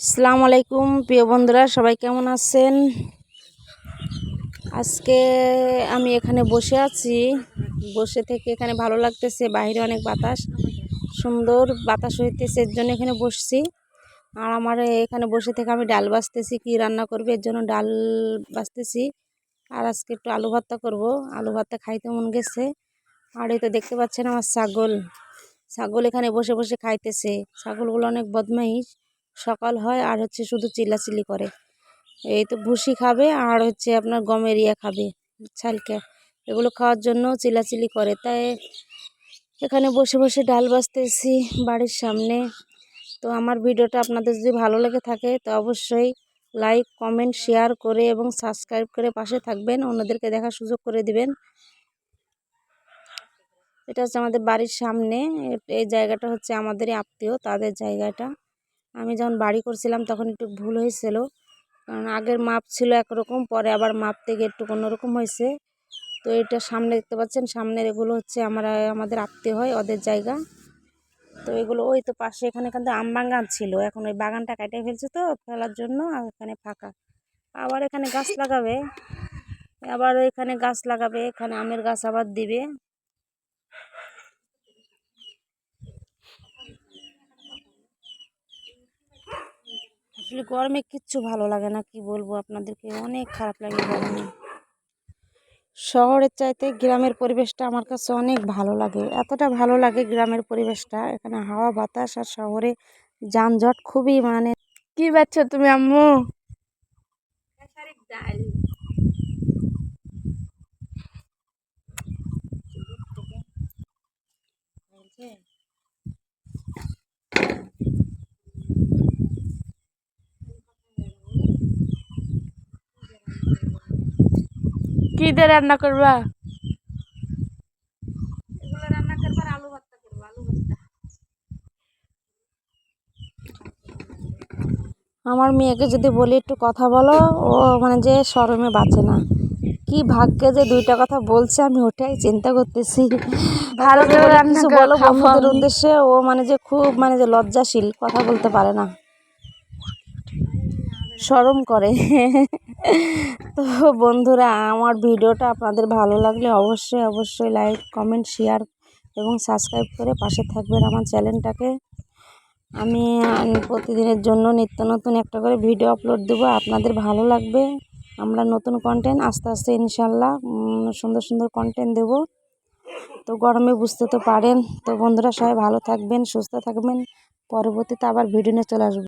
আসসালামু আলাইকুম প্রিয় বন্ধুরা, সবাই কেমন আছেন? আজকে আমি এখানে বসে আছি। বসে থেকে এখানে ভালো লাগতেছে, বাইরে অনেক বাতাস, সুন্দর বাতাস হইতেছে, এর জন্য এখানে বসছি। আর আমার এখানে বসে থেকে আমি ডাল বাছতেছি, কি রান্না করবে এর জন্য ডাল বাছতেছি। আর আজকে একটু আলু ভর্তা করব, আলু ভর্তা খাইতে মন গেছে। আর এই তো দেখতে পাচ্ছেন আমার ছাগল এখানে বসে বসে খাইতেছে। ছাগলগুলো অনেক বদমাইশ, সকাল হয় আর শুধু চিল্লাচিল্লি করে। এই তো ভুসি খাবে আর আপনার গমের খাবে, ছালকা, এগুলো খাওয়ার জন্য চিল্লাচিল্লি করে। তাই এখানে বসে বসে ডাল বাছতেছি বাড়ির সামনে। তো আমার ভিডিওটা আপনাদের যদি ভালো লেগে থাকে তো অবশ্যই লাইক, কমেন্ট, শেয়ার করে এবং সাবস্ক্রাইব করে পাশে থাকবেন, অন্যদেরকে দেখার সুযোগ করে দিবেন। এটা হচ্ছে আমাদের বাড়ির সামনে। এই জায়গাটা হচ্ছে আমাদেরই আত্মীয়, তাদের জায়গাটা। আমি যখন বাড়ি করছিলাম তখন একটু ভুল হয়েছিল, কারণ আগের মাপ ছিল একরকম, পরে আবার মাপ থেকে একটু অন্যরকম হয়েছে। তো এটা সামনে দেখতে পাচ্ছেন, সামনের এগুলো হচ্ছে আমাদের আত্মীয় হয়, ওদের জায়গা। তো এগুলো ওই তো পাশে এখানে কিন্তু আম বাগান ছিল, এখন ওই বাগানটা কেটে ফেলছে, তো ফেলার জন্য এখানে ফাঁকা। আবার এখানে গাছ লাগাবে, এখানে আমের গাছ আবার দিবে। আসলে গরমে কিচ্ছু ভালো লাগে না, কি বলবো আপনাদেরকে, অনেক খারাপ লাগে গরমে। শহরের চাইতে গ্রামের পরিবেশটা আমার কাছে অনেক ভালো লাগে, এতটা ভালো লাগে গ্রামের পরিবেশটা। এখানে হাওয়া বাতাস, আর শহরে যানজট খুবই, মানে কি বাচ্চ তুমি আম্মু? কি দিয়ে রান্না করবা? এগুলো রান্না করবার, আলু ভর্তা করবো, আলু ভর্তা। আমার মেয়েকে যদি বলি একটু কথা বলো, ও মানে যে শরমে বাঁচে না। কি ভাগ্যে যে দুইটা কথা বলছে, আমি ওটাই চিন্তা করতেছি। ভালো করে কিছু বলো বন্ধুদের উদ্দেশ্যে। ও মানে যে খুব মানে যে লজ্জাশীল, কথা বলতে পারে না, শরম করে। তো বন্ধুরা, আমার ভিডিওটা আপনাদের ভালো লাগলে অবশ্যই অবশ্যই লাইক, কমেন্ট, শেয়ার এবং সাবস্ক্রাইব করে পাশে থাকবেন আমার চ্যানেলটাকে। আমি প্রতিদিনের জন্য নিত্য নতুন একটা করে ভিডিও আপলোড দেবো, আপনাদের ভালো লাগবে। আমরা নতুন কন্টেন্ট আস্তে আস্তে ইনশাল্লাহ সুন্দর সুন্দর কন্টেন্ট দেব। তো গরমে বুঝতে তো পারেন। তো বন্ধুরা, সবাই ভালো থাকবেন, সুস্থ থাকবেন। পরবর্তীতে আবার ভিডিও নিয়ে চলে আসবো।